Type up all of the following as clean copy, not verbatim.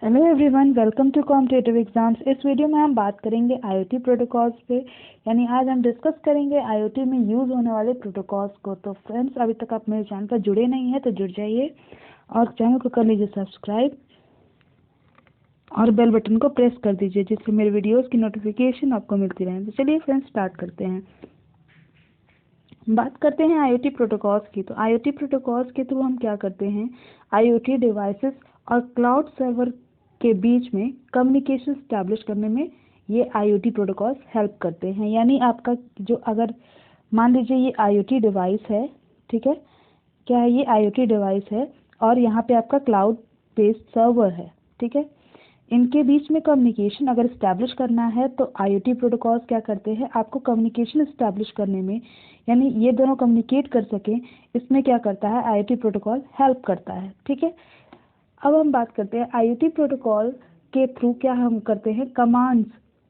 Hello everyone, welcome to competitive exams. इस video में हम बात करेंगे आईओटी प्रोटोकॉल्स पे, यानी आज हम डिस्कस करेंगे आईओटी में यूज़ होने वाले प्रोटोकॉल्स को। तो फ्रेंड्स, अभी तक आप मेरे चैनल पर जुड़े नहीं हैं तो जुड़ जाइए और चैनल को कर लीजिए सब्सक्राइब और बेल बटन को प्रेस कर दीजिए जिससे मेरे वीडियोस की नोटिफिकेशन आपको मिलती रहे। तो चलिए फ्रेंड्स, स्टार्ट करते हैं। बात करते हैं आईओटी प्रोटोकॉल्स की। तो आईओटी प्रोटोकॉल्स के थ्रू हम क्या करते हैं, आईओटी डिवाइसेस और क्लाउड सर्वर के बीच में कम्युनिकेशन स्टैब्लिश करने में ये आईओटी प्रोटोकॉल्स हेल्प करते हैं। यानी आपका जो, अगर मान लीजिए ये आईओटी डिवाइस है, ठीक है, क्या है, ये आईओटी डिवाइस है और यहाँ पे आपका क्लाउड बेस्ड सर्वर है, ठीक है। इनके बीच में कम्युनिकेशन अगर इस्टेब्लिश करना है तो आईओटी प्रोटोकॉल्स क्या करते हैं, आपको कम्युनिकेशन इस्टेब्लिश करने में, यानी ये दोनों कम्युनिकेट कर सकें, इसमें क्या करता है, आईओटी प्रोटोकॉल हेल्प करता है, ठीक है। अब हम बात करते हैं आईओटी प्रोटोकॉल के थ्रू क्या हम करते हैं, कमांड्स,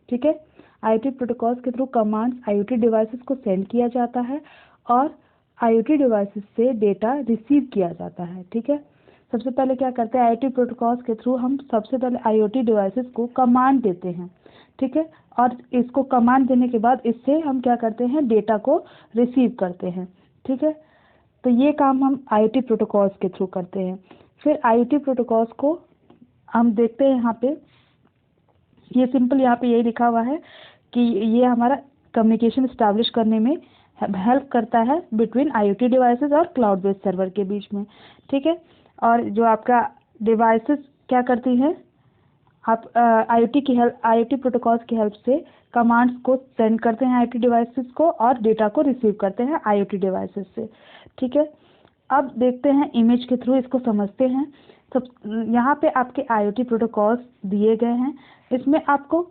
ठीक है। आईओटी प्रोटोकॉल्स के थ्रू कमांड्स आईओटी डिवाइसेस को सेंड किया जाता है और आईओटी डिवाइसेस से डेटा रिसीव किया जाता है, ठीक है। सबसे पहले क्या करते हैं, आईओटी प्रोटोकॉल्स के थ्रू हम सबसे पहले आईओटी डिवाइसेस को कमांड देते हैं, ठीक है, और इसको कमांड देने के बाद इससे हम क्या करते हैं, डेटा को रिसीव करते हैं, ठीक है। तो ये काम हम आईओटी प्रोटोकॉल्स के थ्रू करते हैं। फिर आईओटी प्रोटोकॉल्स को हम देखते हैं, यहाँ पे ये सिंपल यहाँ पे यही लिखा हुआ है कि ये हमारा कम्युनिकेशन स्टैब्लिश करने में हेल्प करता है बिटवीन आईओटी डिवाइसेस और क्लाउड बेस्ड सर्वर के बीच में, ठीक है। और जो आपका डिवाइसेस क्या करती है, आप आईओटी प्रोटोकॉल्स की हेल्प से कमांड्स को सेंड करते हैं आईओटी डिवाइसेस को और डेटा को रिसीव करते हैं आईओटी डिवाइसेस से, ठीक है। अब देखते हैं इमेज के थ्रू इसको समझते हैं। सब यहाँ पे आपके आईओटी प्रोटोकॉल्स दिए गए हैं। इसमें आपको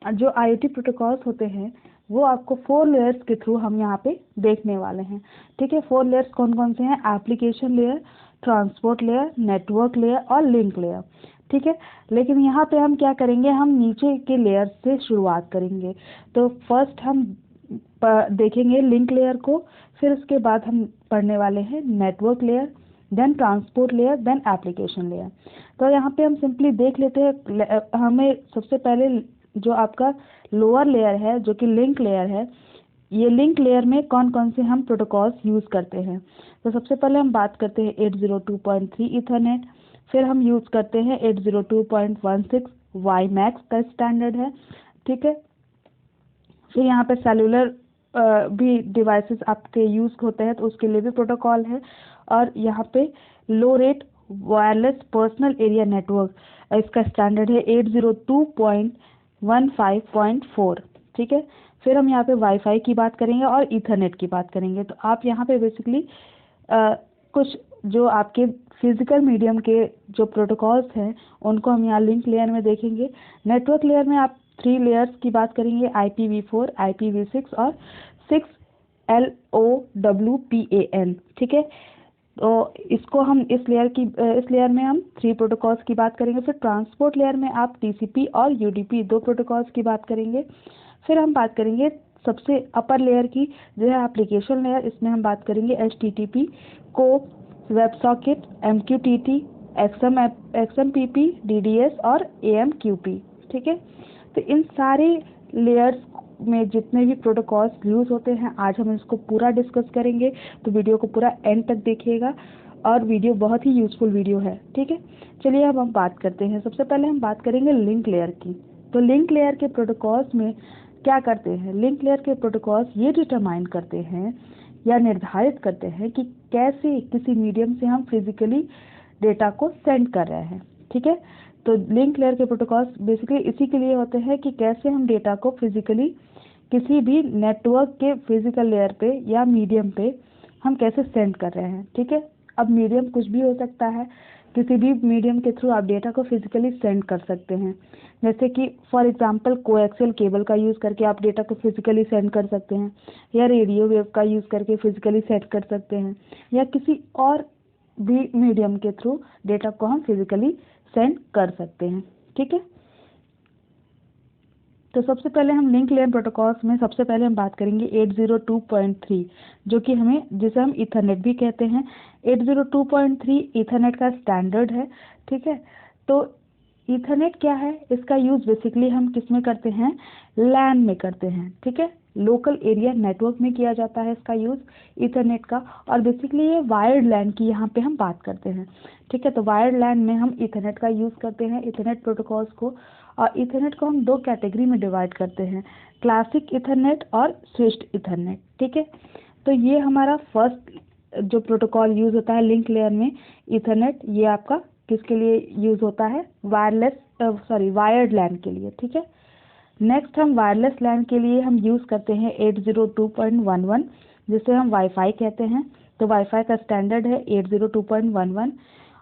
जो आईओटी प्रोटोकॉल्स होते हैं वो आपको 4 लेयर्स के थ्रू हम यहाँ पे देखने वाले हैं, ठीक है। 4 लेयर्स कौन कौन से हैं, application layer, transport layer, network layer और लिंक लेयर, ठीक है। लेकिन यहाँ पे हम क्या करेंगे, हम नीचे के लेयर से शुरुआत करेंगे। तो फर्स्ट हम देखेंगे लिंक लेयर को, फिर उसके बाद हम पढ़ने वाले हैं network layer, then transport layer, then application layer. तो यहाँ पे हम सिंपली देख लेते हैं, हमें सबसे पहले जो आपका लोअर लेयर है जो कि लिंक लेयर है, ये लिंक लेयर में कौन कौन से हम प्रोटोकॉल्स यूज़ करते हैं। तो सबसे पहले हम बात करते हैं 802.3 ईथरनेट, फिर हम यूज़ करते हैं 802.16 वाईमैक्स का स्टैंडर्ड है, ठीक है। फिर यहाँ पे सेलुलर भी डिवाइसेस आपके यूज़ होते हैं तो उसके लिए भी प्रोटोकॉल है। और यहाँ पे low rate wireless personal area network, इसका स्टैंडर्ड है 802.15.4, ठीक है। फिर हम यहाँ पे वाईफाई की बात करेंगे और ईथरनेट की बात करेंगे। तो आप यहाँ पे बेसिकली कुछ जो आपके फिजिकल मीडियम के जो प्रोटोकॉल्स हैं उनको हम यहाँ लिंक लेयर में देखेंगे। नेटवर्क लेयर में आप 3 लेयर्स की बात करेंगे, IPv4, IPv6 और 6LoWPAN, ठीक है। तो इसको हम इस लेयर में हम 3 प्रोटोकॉल्स की बात करेंगे। फिर ट्रांसपोर्ट लेयर में आप TCP और UDP 2 प्रोटोकॉल्स की बात करेंगे। फिर हम बात करेंगे सबसे अपर लेयर की, जो है एप्लीकेशन लेयर, इसमें हम बात करेंगे HTTP, COAP, WebSocket, MQTT, XMPP, DDS और AMQP, ठीक है। तो इन सारे लेयर्स में जितने भी प्रोटोकॉल्स यूज़ होते हैं आज हम इसको पूरा डिस्कस करेंगे। तो वीडियो को पूरा एंड तक देखिएगा और वीडियो बहुत ही यूज़फुल वीडियो है, ठीक है। चलिए अब हम बात करते हैं। सबसे पहले हम बात करेंगे लिंक लेयर की। तो लिंक लेयर के प्रोटोकॉल्स में क्या करते हैं, लिंक लेयर के प्रोटोकॉल्स ये डिटरमाइन करते हैं या निर्धारित करते हैं कि कैसे किसी मीडियम से हम फिजिकली डेटा को सेंड कर रहे हैं, ठीक है। तो लिंक लेयर के प्रोटोकॉल्स बेसिकली इसी के लिए होते हैं कि कैसे हम डेटा को फिजिकली किसी भी नेटवर्क के फिजिकल लेयर पे या मीडियम पे हम कैसे सेंड कर रहे हैं, ठीक है। अब मीडियम कुछ भी हो सकता है, किसी भी मीडियम के थ्रू आप डेटा को फिजिकली सेंड कर सकते हैं। जैसे कि फॉर एग्जांपल कोएक्सियल केबल का यूज़ करके आप डेटा को फिजिकली सेंड कर सकते हैं, या रेडियो वेव का यूज़ करके फिजिकली सेंड कर सकते हैं, या किसी और भी मीडियम के थ्रू डेटा को हम फिजिकली सेंड कर सकते हैं, ठीक है। तो सबसे पहले हम लिंक लेयर प्रोटोकॉल्स में सबसे पहले हम बात करेंगे 802.3, जो कि जिसे हम ईथरनेट भी कहते हैं। 802.3 ईथरनेट का स्टैंडर्ड है, ठीक है। तो ईथरनेट क्या है, इसका यूज़ बेसिकली हम किस में करते हैं, लैन में करते हैं, ठीक है, लोकल एरिया नेटवर्क में किया जाता है इसका यूज़ ईथरनेट का। और बेसिकली ये वायर्ड लैन की यहाँ पे हम बात करते हैं, ठीक है। तो वायर्ड लैन में हम ईथरनेट का यूज़ करते हैं, ईथरनेट प्रोटोकॉल्स को। और ईथरनेट को हम दो कैटेगरी में डिवाइड करते हैं, क्लासिक ईथरनेट और स्विच्ड ईथरनेट, ठीक है। तो ये हमारा फर्स्ट जो प्रोटोकॉल यूज़ होता है लिंक लेयर में ईथरनेट, ये आपका किसके लिए यूज़ होता है, वायर्ड लैन के लिए, ठीक है। नेक्स्ट हम वायरलेस लैन के लिए हम यूज़ करते हैं 802.11, जिसे हम वाईफाई कहते हैं। तो वाईफाई का स्टैंडर्ड है 802.11।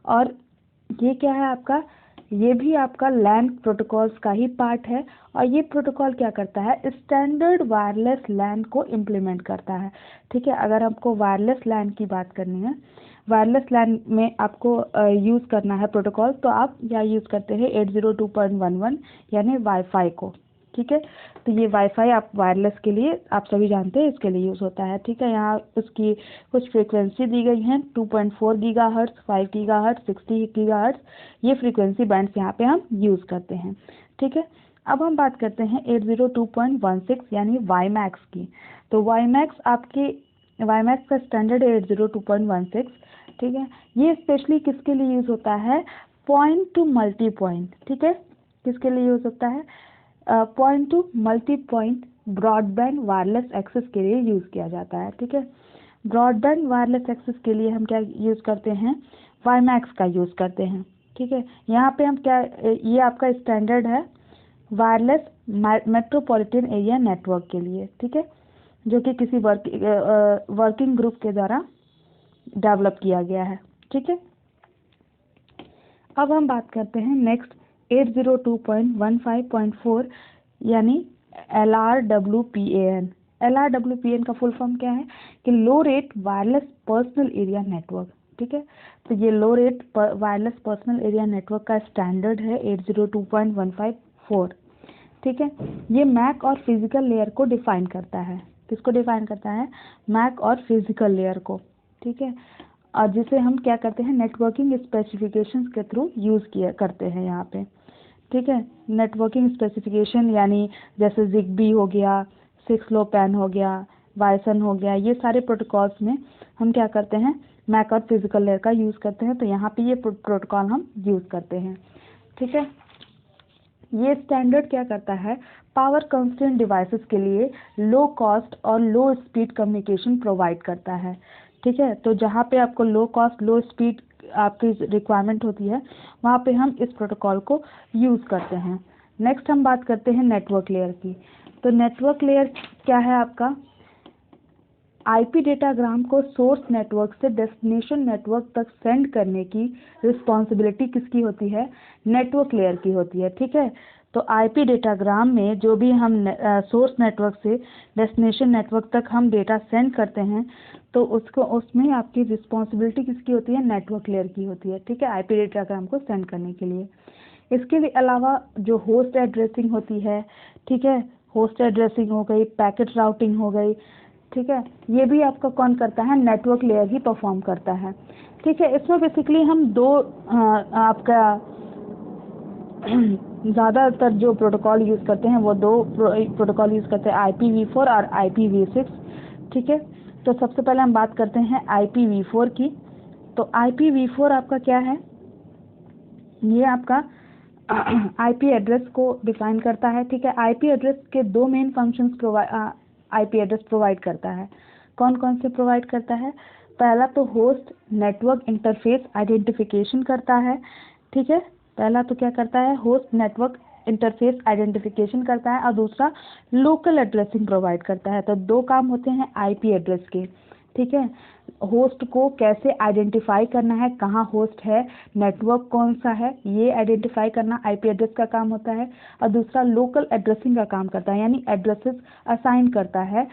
और ये क्या है आपका, ये भी आपका लैन प्रोटोकॉल्स का ही पार्ट है। और ये प्रोटोकॉल क्या करता है, स्टैंडर्ड वायरलेस लैन को इम्प्लीमेंट करता है, ठीक है। अगर आपको वायरलेस लैन की बात करनी है, वायरलेस लैन में आपको यूज़ करना है प्रोटोकॉल, तो आप यहाँ यूज़ करते हैं 802.11 यानी वाईफाई को, ठीक है। तो ये वाईफाई आप वायरलेस के लिए आप सभी जानते हैं इसके लिए यूज़ होता है, ठीक है। यहाँ उसकी कुछ फ्रीक्वेंसी दी गई हैं, 2.4 गीगाहर्ट्ज़, 5 गीगाहर्ट्ज़, 60 गीगाहर्ट्ज़, ये फ्रीक्वेंसी बैंड्स यहाँ पे हम यूज़ करते हैं, ठीक है। अब हम बात करते हैं 802.16 यानी वाईमैक्स की। तो वाईमैक्स का स्टैंडर्ड है 802.16, ठीक है। ये स्पेशली किसके लिए यूज़ होता है, पॉइंट टू मल्टी पॉइंट, ठीक है। किसके लिए यूज़ होता है, point to multi point broadband wireless access के लिए यूज़ किया जाता है, ठीक है। ब्रॉडबैंड वायरलेस एक्सेस के लिए हम क्या यूज़ करते हैं, वाईमैक्स का यूज़ करते हैं, ठीक है। यहाँ पे हम क्या, ये आपका स्टैंडर्ड है वायरलेस मेट्रोपॉलिटन एरिया नेटवर्क के लिए, ठीक है, जो कि किसी वर्किंग ग्रुप के द्वारा डेवलप किया गया है, ठीक है। अब हम बात करते हैं नेक्स्ट 802.15.4 यानी LRWPAN। LRWPAN का फुल फॉर्म क्या है कि low rate wireless personal area network, ठीक है। तो ये low rate wireless personal area network का स्टैंडर्ड है 802.154, ठीक है। ये मैक और फिजिकल लेयर को डिफाइन करता है, किसको डिफाइन करता है, मैक और फिजिकल लेयर को, ठीक है। और जिसे हम क्या करते हैं, नेटवर्किंग स्पेसिफिकेशंस के थ्रू यूज़ करते हैं यहाँ पे, ठीक है। नेटवर्किंग स्पेसिफिकेशन यानी जैसे ZigBee हो गया, 6LoWPAN हो गया, Bison हो गया, ये सारे प्रोटोकॉल्स में हम क्या करते हैं, मैक और फिजिकल लेयर का यूज़ करते हैं। तो यहाँ पे ये प्रोटोकॉल हम यूज़ करते हैं, ठीक है। ये स्टैंडर्ड क्या करता है, पावर कंस्ट्रेंट डिवाइसेस के लिए लो कॉस्ट और लो स्पीड कम्युनिकेशन प्रोवाइड करता है, ठीक है। तो जहाँ पे आपको लो कॉस्ट लो स्पीड आपकी रिक्वायरमेंट होती है, वहाँ पे हम इस प्रोटोकॉल को यूज़ करते हैं। नेक्स्ट हम बात करते हैं नेटवर्क लेयर की। तो नेटवर्क लेयर क्या है आपका, आईपी डेटाग्राम को सोर्स नेटवर्क से डेस्टिनेशन नेटवर्क तक सेंड करने की रिस्पॉन्सिबिलिटी किसकी होती है, नेटवर्क लेयर की होती है, ठीक है। तो आईपी डेटाग्राम में जो भी हम सोर्स नेटवर्क से डेस्टिनेशन नेटवर्क तक हम डेटा सेंड करते हैं, तो उसमें आपकी रिस्पॉन्सिबिलिटी किसकी होती है, नेटवर्क लेयर की होती है, ठीक है, आईपी डेटाग्राम को सेंड करने के लिए। इसके अलावा जो होस्ट एड्रेसिंग होती है, ठीक है, होस्ट एड्रेसिंग हो गई, पैकेट राउटिंग हो गई, ठीक है, ये भी आपका कौन करता है, नेटवर्क लेयर ही परफॉर्म करता है, ठीक है। इसमें बेसिकली हम दो आपका ज़्यादातर जो प्रोटोकॉल यूज़ करते हैं वो दो प्रोटोकॉल यूज़ करते हैं, IPv4 और IPv6, ठीक है। तो सबसे पहले हम बात करते हैं IPv4 की। तो IPv4 आपका क्या है, ये आपका आईपी एड्रेस को डिफाइन करता है, ठीक है। आईपी एड्रेस के दो main functions IP address provide करता है। कौन कौन से प्रोवाइड करता है, पहला तो होस्ट नेटवर्क इंटरफेस आइडेंटिफिकेशन करता है, ठीक है। पहला तो क्या करता है, होस्ट नेटवर्क इंटरफेस आइडेंटिफिकेशन करता है, और दूसरा लोकल एड्रेसिंग प्रोवाइड करता है। तो दो काम होते हैं आईपी एड्रेस के, ठीक है। होस्ट को कैसे आइडेंटिफाई करना है, कहाँ होस्ट है, नेटवर्क कौन सा है, ये आइडेंटिफाई करना आईपी एड्रेस का काम होता है। और दूसरा लोकल एड्रेसिंग का काम करता है, यानी एड्रेसेस असाइन करता है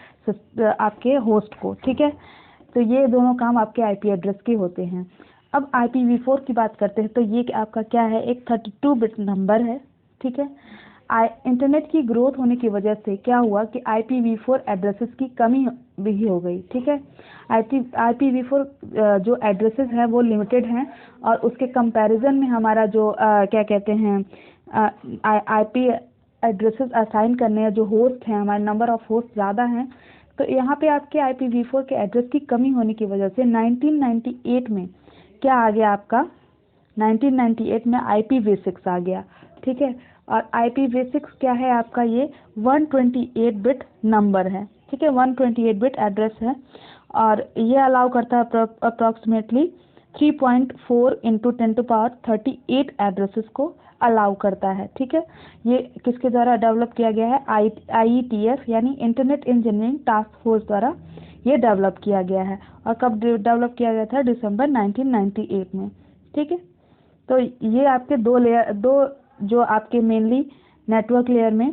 आपके होस्ट को, ठीक है। तो ये दोनों काम आपके आईपी एड्रेस के होते हैं। अब IPv4 की बात करते हैं। तो ये आपका क्या है, एक 32 बिट नंबर है, ठीक है। इंटरनेट की ग्रोथ होने की वजह से क्या हुआ कि IPv4 एड्रेसेस की कमी भी हो गई, ठीक है। IPv4 जो एड्रेसेस हैं वो लिमिटेड हैं, और उसके कंपैरिजन में हमारा जो क्या कहते हैं आईपी एड्रेसेस असाइन करने हैं, जो होस्ट हैं हमारे, नंबर ऑफ होस्ट ज़्यादा हैं, तो यहाँ पे आपके IPv4 के एड्रेस की कमी होने की वजह से 1998 में क्या आ गया आपका, 1998 में IPv6 आ गया, ठीक है। और IPv6 क्या है आपका, ये 128 बिट नंबर है, ठीक है, 128 बिट एड्रेस है, और ये अलाउ करता है अप्रॉक्सीमेटली 3.4 इंटू 10⁻38 एड्रेसेस को अलाउ करता है, ठीक है। ये किसके द्वारा डेवलप किया गया है, IETF यानी इंटरनेट इंजीनियरिंग टास्क फोर्स द्वारा ये डेवलप किया गया है। और कब डेवलप किया गया था, दिसंबर 1998 में, ठीक है। तो ये आपके दो जो आपके मेनली नेटवर्क लेयर में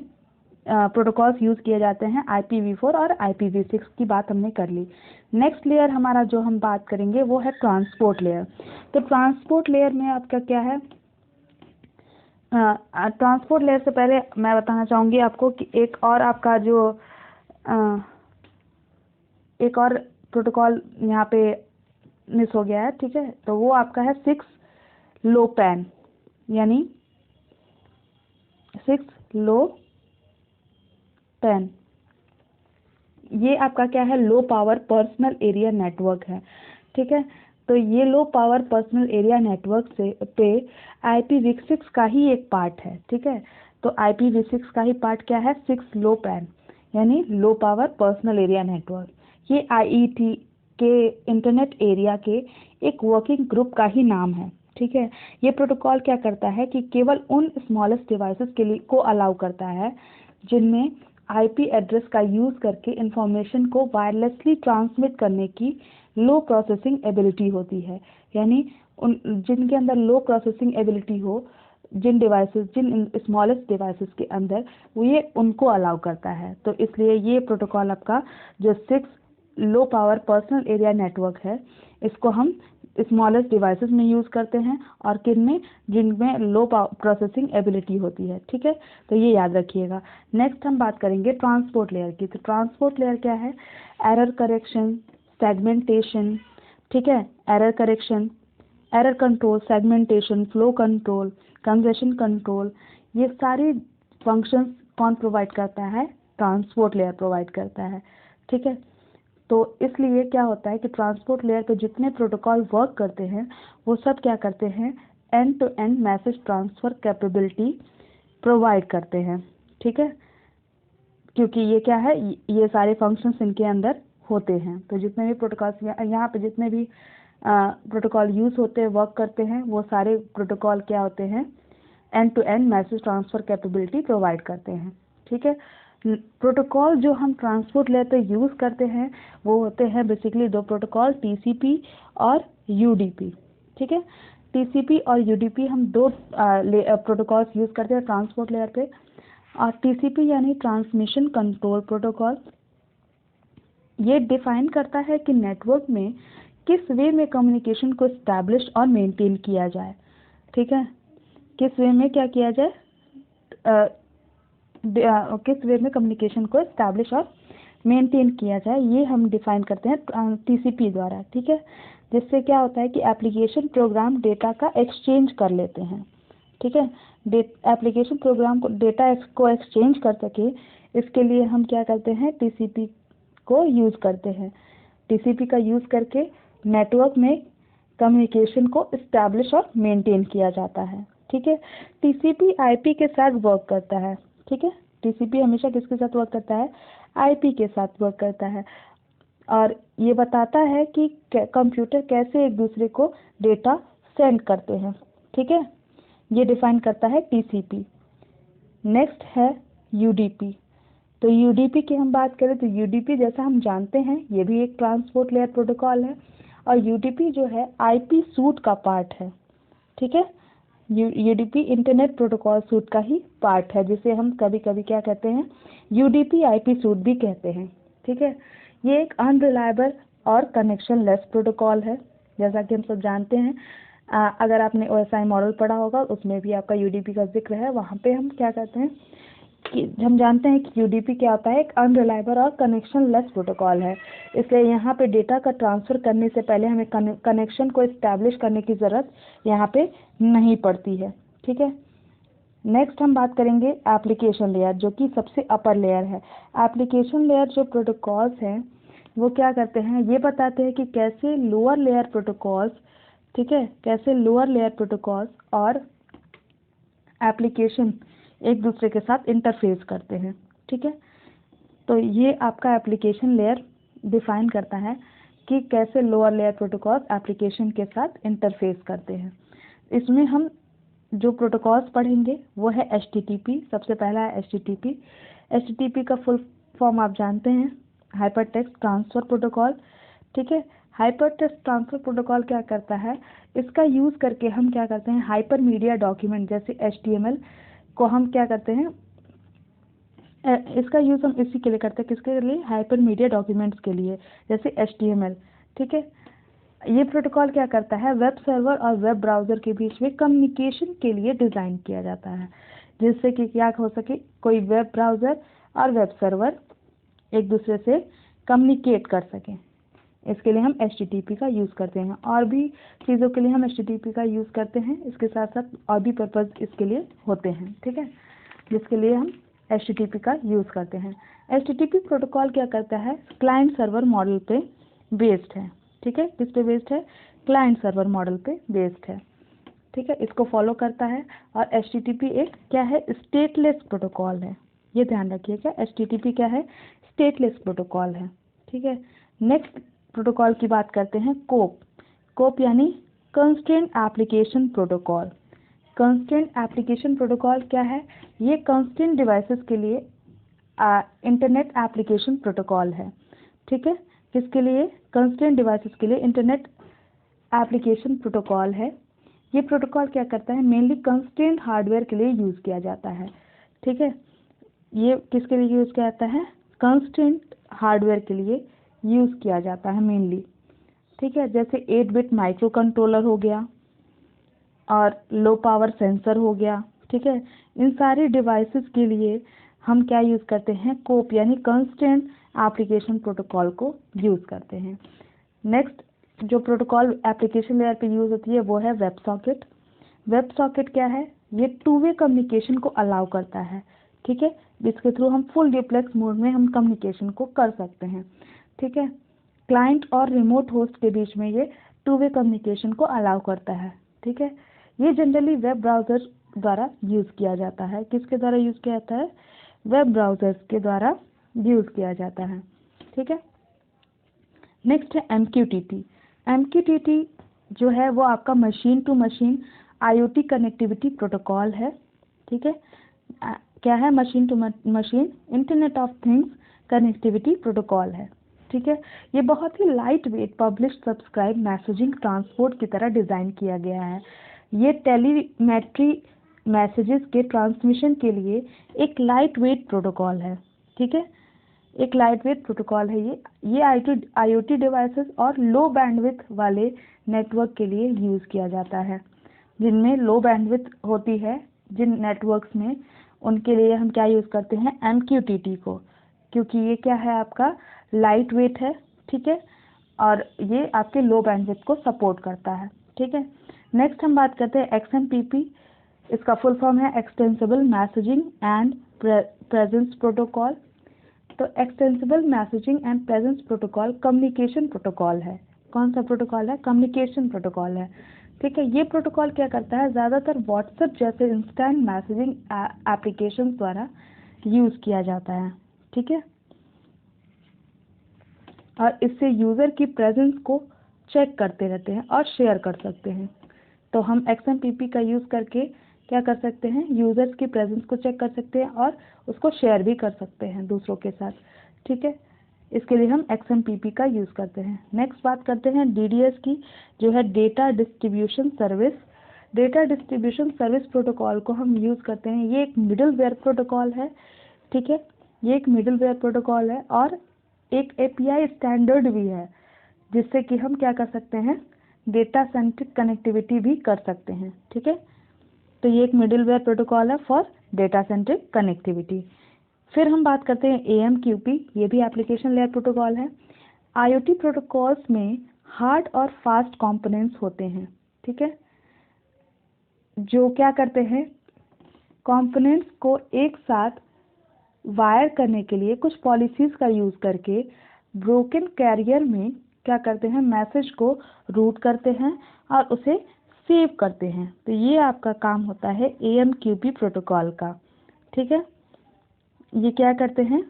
प्रोटोकॉल्स यूज़ किए जाते हैं, IPv4 और IPv6 की बात हमने कर ली। नेक्स्ट लेयर हमारा जो हम बात करेंगे वो है ट्रांसपोर्ट लेयर। तो ट्रांसपोर्ट लेयर में आपका क्या है, ट्रांसपोर्ट लेयर से पहले मैं बताना चाहूँगी आपको कि एक और आपका जो एक और प्रोटोकॉल यहाँ पे मिस हो गया है, ठीक है, तो वो आपका है 6LoWPAN यानी 6LoWPAN। ये आपका क्या है, low power personal area network है, ठीक है। तो ये low power personal area network से पे IPv6 का ही एक पार्ट है, ठीक है। तो IPv6 का ही पार्ट क्या है, 6LoWPAN यानी low power personal area network. ये IET के इंटरनेट एरिया के एक वर्किंग ग्रुप का ही नाम है, ठीक है। ये प्रोटोकॉल क्या करता है कि केवल उन स्मॉलेस्ट डिवाइसेस के लिए को अलाउ करता है जिनमें IP एड्रेस का यूज़ करके इंफॉर्मेशन को वायरलेसली ट्रांसमिट करने की लो प्रोसेसिंग एबिलिटी होती है, यानी उन जिनके अंदर लो प्रोसेसिंग एबिलिटी हो, जिन स्मॉलेस्ट डिवाइसेस के अंदर, वो ये उनको अलाउ करता है। तो इसलिए ये प्रोटोकॉल आपका जो 6 low power personal area network है, इसको हम स्मॉलेस्ट डिवाइसेस में यूज़ करते हैं और किन में, जिनमें लो प्रोसेसिंग एबिलिटी होती है, ठीक है। तो ये याद रखिएगा। नेक्स्ट हम बात करेंगे ट्रांसपोर्ट लेयर की। तो ट्रांसपोर्ट लेयर क्या है, एरर करेक्शन, सेगमेंटेशन, ठीक है, error correction, error control, segmentation, flow control, congestion control, ये सारी फंक्शंस कौन प्रोवाइड करता है, ट्रांसपोर्ट लेयर प्रोवाइड करता है, ठीक है। तो इसलिए क्या होता है कि ट्रांसपोर्ट लेयर पे जितने प्रोटोकॉल वर्क करते हैं वो सब क्या करते हैं, end to end message transfer capability provide करते हैं, ठीक है, क्योंकि ये क्या है, ये सारे फंक्शंस इनके अंदर होते हैं। तो जितने भी प्रोटोकॉल्स यहाँ पे जितने भी प्रोटोकॉल यूज़ होते हैं, वर्क करते हैं, वो सारे प्रोटोकॉल क्या होते हैं, end to end message transfer capability provide करते हैं, ठीक है। प्रोटोकॉल जो हम ट्रांसपोर्ट लेयर पे यूज़ करते हैं वो होते हैं बेसिकली दो प्रोटोकॉल, TCP और UDP, ठीक है। TCP और UDP हम दो प्रोटोकॉल्स यूज़ करते हैं ट्रांसपोर्ट लेयर पे। और TCP यानी ट्रांसमिशन कंट्रोल प्रोटोकॉल, ये डिफाइन करता है कि नेटवर्क में किस वे में कम्युनिकेशन को इस्टेब्लिश और मेंटेन किया जाए, ठीक है, किस वे में क्या किया जाए, किस वे में कम्युनिकेशन को इस्टेब्लिश और मेंटेन किया जाए, ये हम डिफाइन करते हैं TCP द्वारा, ठीक है। जिससे क्या होता है कि एप्लीकेशन प्रोग्राम डेटा का एक्सचेंज कर लेते हैं, ठीक है। एप्लीकेशन प्रोग्राम को डेटा को एक्सचेंज कर सके, इसके लिए हम क्या करते हैं, TCP को यूज़ करते हैं। TCP का यूज़ करके नेटवर्क में कम्युनिकेशन को इस्टेब्लिश और मेंटेन किया जाता है, ठीक है। TCP IP के साथ वर्क करता है, ठीक है। TCP हमेशा किसके साथ वर्क करता है, IP के साथ वर्क करता है, और ये बताता है कि कंप्यूटर कैसे एक दूसरे को डेटा सेंड करते हैं, ठीक है। ये डिफाइन करता है TCP। नेक्स्ट है UDP। तो UDP की हम बात करें तो UDP जैसा हम जानते हैं ये भी एक ट्रांसपोर्ट लेयर प्रोटोकॉल है, और UDP जो है IP सूट का पार्ट है, ठीक है। UDP इंटरनेट प्रोटोकॉल सूट का ही पार्ट है, जिसे हम कभी कभी क्या कहते हैं, UDP IP सूट भी कहते हैं, ठीक है। ये एक अनरिलायबल और कनेक्शन लेस प्रोटोकॉल है, जैसा कि हम सब जानते हैं। अगर आपने OSI मॉडल पढ़ा होगा उसमें भी आपका UDP का जिक्र है। वहाँ पे हम क्या कहते हैं कि हम जानते हैं कि UDP क्या होता है, एक अनरिलायबल और कनेक्शन लेस प्रोटोकॉल है। इसलिए यहाँ पे डेटा का ट्रांसफ़र करने से पहले हमें कनेक्शन को इस्टेब्लिश करने की ज़रूरत यहाँ पे नहीं पड़ती है, ठीक है। नेक्स्ट हम बात करेंगे एप्लीकेशन लेयर, जो कि सबसे अपर लेयर है। एप्लीकेशन लेयर जो प्रोटोकॉल्स हैं वो क्या करते हैं, ये बताते हैं कि कैसे लोअर लेयर प्रोटोकॉल्स, ठीक है, कैसे लोअर लेयर प्रोटोकॉल्स और एप्लीकेशन एक दूसरे के साथ इंटरफेस करते हैं, ठीक है। तो ये आपका एप्लीकेशन लेयर डिफाइन करता है कि कैसे लोअर लेयर प्रोटोकॉल्स एप्लीकेशन के साथ इंटरफेस करते हैं। इसमें हम जो प्रोटोकॉल्स पढ़ेंगे वो है HTTP। सबसे पहला है HTTP। HTTP का फुल फॉर्म आप जानते हैं, हाइपर टेक्स्ट ट्रांसफर प्रोटोकॉल, ठीक है। हाइपर टेक्स्ट ट्रांसफर प्रोटोकॉल क्या करता है, इसका यूज़ करके हम क्या करते हैं, हाइपर मीडिया डॉक्यूमेंट जैसे HTML को हम क्या करते हैं, इसका यूज़ हम इसी के लिए करते हैं, किसके लिए, हाइपर मीडिया डॉक्यूमेंट्स के लिए, जैसे HTML, ठीक है। ये प्रोटोकॉल क्या करता है, वेब सर्वर और वेब ब्राउज़र के बीच में कम्युनिकेशन के लिए डिज़ाइन किया जाता है, जिससे कि क्या हो सके, कोई वेब ब्राउज़र और वेब सर्वर एक दूसरे से कम्युनिकेट कर सकें। इसके लिए हम HTTP का यूज़ करते हैं, और भी चीज़ों के लिए हम HTTP का यूज़ करते हैं, इसके साथ साथ और भी पर्पज़ इसके लिए होते हैं, ठीक है, जिसके लिए हम HTTP का यूज़ करते हैं। HTTP प्रोटोकॉल क्या करता है, क्लाइंट सर्वर मॉडल पे बेस्ड है, ठीक है। किस पे बेस्ड है, क्लाइंट सर्वर मॉडल पे बेस्ड है, ठीक है, इसको फॉलो करता है। और HTTP एक क्या है, स्टेटलेस प्रोटोकॉल है, ये ध्यान रखिएगा, HTTP क्या है, स्टेटलेस प्रोटोकॉल है, ठीक है। नेक्स्ट प्रोटोकॉल की बात करते हैं, कोप। कोप यानी constraint application protocol. Constraint application protocol क्या है, ये कंस्ट्रेंट डिवाइसेस के लिए इंटरनेट एप्लीकेशन प्रोटोकॉल है, ठीक है। किसके लिए, कंस्ट्रेंट डिवाइसेस के लिए इंटरनेट एप्लीकेशन प्रोटोकॉल है। ये प्रोटोकॉल क्या करता है, मेनली कंस्ट्रेंट हार्डवेयर के लिए यूज़ किया जाता है, ठीक है। ये किसके लिए यूज़ किया जाता है, कंस्ट्रेंट हार्डवेयर के लिए यूज़ किया जाता है मेनली, ठीक है। जैसे 8-बिट माइक्रो कंट्रोलर हो गया और लो पावर सेंसर हो गया, ठीक है। इन सारी डिवाइसेस के लिए हम क्या यूज़ करते हैं, कोप यानी कंस्ट्रेंट एप्लीकेशन प्रोटोकॉल को यूज़ करते हैं। नेक्स्ट जो प्रोटोकॉल एप्लीकेशन लेयर पे यूज़ होती है वो है वेब सॉकेट। वेब सॉकेट क्या है, ये टू वे कम्युनिकेशन को अलाउ करता है, ठीक है, जिसके थ्रू हम फुल डुप्लेक्स मोड में हम कम्युनिकेशन को कर सकते हैं, ठीक है। क्लाइंट और रिमोट होस्ट के बीच में ये टू वे कम्युनिकेशन को अलाउ करता है, ठीक है। ये जनरली वेब ब्राउज़र द्वारा यूज़ किया जाता है, किसके द्वारा यूज़ किया जाता है, वेब ब्राउज़र्स के द्वारा यूज़ किया जाता है, ठीक है। नेक्स्ट है MQTT। MQTT जो है वो आपका machine to machine IoT connectivity protocol है, ठीक है। क्या है, machine to machine internet of things connectivity protocol है, ठीक है। ये बहुत ही light weight publish subscribe messaging transport की तरह डिज़ाइन किया गया है। ये टेलीमेट्री मैसेजेस के ट्रांसमिशन के लिए एक लाइट वेट प्रोटोकॉल है, ठीक है, एक लाइट वेट प्रोटोकॉल है ये IoT डिवाइसेस और लो बैंडविड्थ वाले नेटवर्क के लिए यूज़ किया जाता है, जिनमें लो बैंडविड्थ होती है जिन नेटवर्क्स में, उनके लिए हम क्या यूज़ करते हैं, MQTT को, क्योंकि ये क्या है, आपका लाइट वेट है, ठीक है, और ये आपके लो बैंडविड्थ को सपोर्ट करता है, ठीक है। नेक्स्ट हम बात करते हैं XMPP। इसका फुल फॉर्म है extensible messaging and presence protocol. तो extensible messaging and presence protocol communication protocol है। कौन सा प्रोटोकॉल है, कम्युनिकेशन प्रोटोकॉल है, ठीक है। ये प्रोटोकॉल क्या करता है, ज़्यादातर व्हाट्सएप जैसे इंस्टेंट मैसेजिंग एप्लीकेशन द्वारा यूज़ किया जाता है, ठीक है, और इससे यूज़र की प्रेजेंस को चेक करते रहते हैं और शेयर कर सकते हैं। तो हम XMPP का यूज़ करके क्या कर सकते हैं, यूज़र्स की प्रेजेंस को चेक कर सकते हैं और उसको शेयर भी कर सकते हैं दूसरों के साथ, ठीक है। इसके लिए हम XMPP का यूज़ करते हैं। नेक्स्ट बात करते हैं DDS की, जो है data distribution service. Data distribution service protocol को हम यूज़ करते हैं, ये एक मिडलवेयर प्रोटोकॉल है, ठीक है, ये एक मिडलवेयर प्रोटोकॉल है और एक API स्टैंडर्ड भी है, जिससे कि हम क्या कर सकते हैं, डेटा सेंट्रिक कनेक्टिविटी भी कर सकते हैं, ठीक है। तो ये एक मिडलवेयर प्रोटोकॉल है फॉर डेटा सेंट्रिक कनेक्टिविटी। फिर हम बात करते हैं AMQP, ये भी एप्लीकेशन लेयर प्रोटोकॉल है। IoT प्रोटोकॉल्स में हार्ड और फास्ट कंपोनेंट्स होते हैं, ठीक है, जो क्या करते हैं, कंपोनेंट्स को एक साथ वायर करने के लिए कुछ पॉलिसीज का यूज़ करके ब्रोकन कैरियर में क्या करते हैं, मैसेज को रूट करते हैं और उसे सेव करते हैं। तो ये आपका काम होता है AMQP प्रोटोकॉल का। ठीक है, ये क्या करते हैं,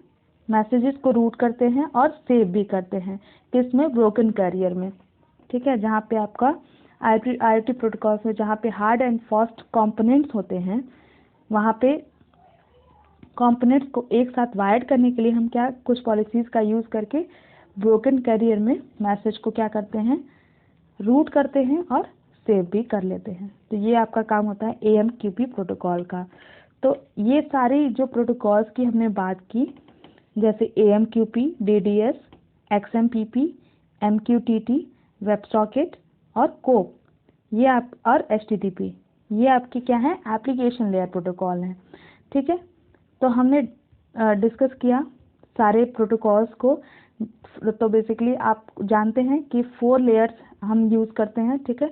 मैसेजेस को रूट करते हैं और सेव भी करते हैं, किसमें, ब्रोकन कैरियर में। ठीक है, जहाँ पे आपका IoT प्रोटोकॉल्स में जहाँ पे हार्ड एंड फास्ट कंपोनेंट्स होते हैं, वहाँ पे कंपोनेंट्स को एक साथ वायर्ड करने के लिए हम क्या कुछ पॉलिसीज का यूज़ करके ब्रोकन कैरियर में मैसेज को क्या करते हैं, रूट करते हैं और सेव भी कर लेते हैं। तो ये आपका काम होता है AMQP प्रोटोकॉल का। तो ये सारी जो प्रोटोकॉल्स की हमने बात की, जैसे AMQP, DDS, XMPP, MQTT, WebSocket और COAP, ये आप और HTTP, ये आपके क्या है, एप्लीकेशन लेयर प्रोटोकॉल हैं। ठीक है, तो हमने डिस्कस किया सारे प्रोटोकॉल्स को। तो बेसिकली आप जानते हैं कि 4 लेयर्स हम यूज़ करते हैं। ठीक है,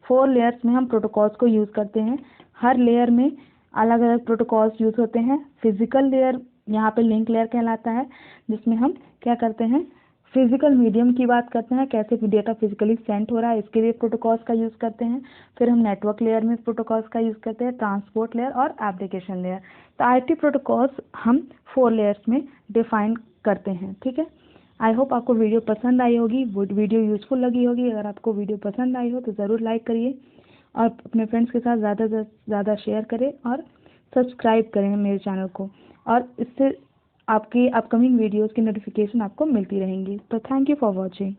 4 लेयर्स में हम प्रोटोकॉल्स को यूज़ करते हैं। हर लेयर में अलग अलग प्रोटोकॉल्स यूज़ होते हैं। फिजिकल लेयर यहाँ पे लिंक लेयर कहलाता है, जिसमें हम क्या करते हैं, फिजिकल मीडियम की बात करते हैं, कैसे डेटा फिजिकली सेंड हो रहा है, इसके लिए प्रोटोकॉल्स का यूज़ करते हैं। फिर हम नेटवर्क लेयर में प्रोटोकॉल्स का यूज़ करते हैं, ट्रांसपोर्ट लेयर और एप्लीकेशन लेयर। तो IoT प्रोटोकॉल्स हम 4 लेयर्स में डिफाइन करते हैं। ठीक है, आई होप आपको वीडियो पसंद आई होगी, वीडियो यूज़फुल लगी होगी। अगर आपको वीडियो पसंद आई हो तो ज़रूर लाइक करिए और अपने फ्रेंड्स के साथ ज़्यादा से ज़्यादा शेयर करें और सब्सक्राइब करें मेरे चैनल को, और इससे आपकी अपकमिंग वीडियोज़ की नोटिफिकेशन आपको मिलती रहेंगी। तो थैंक यू फॉर वॉचिंग।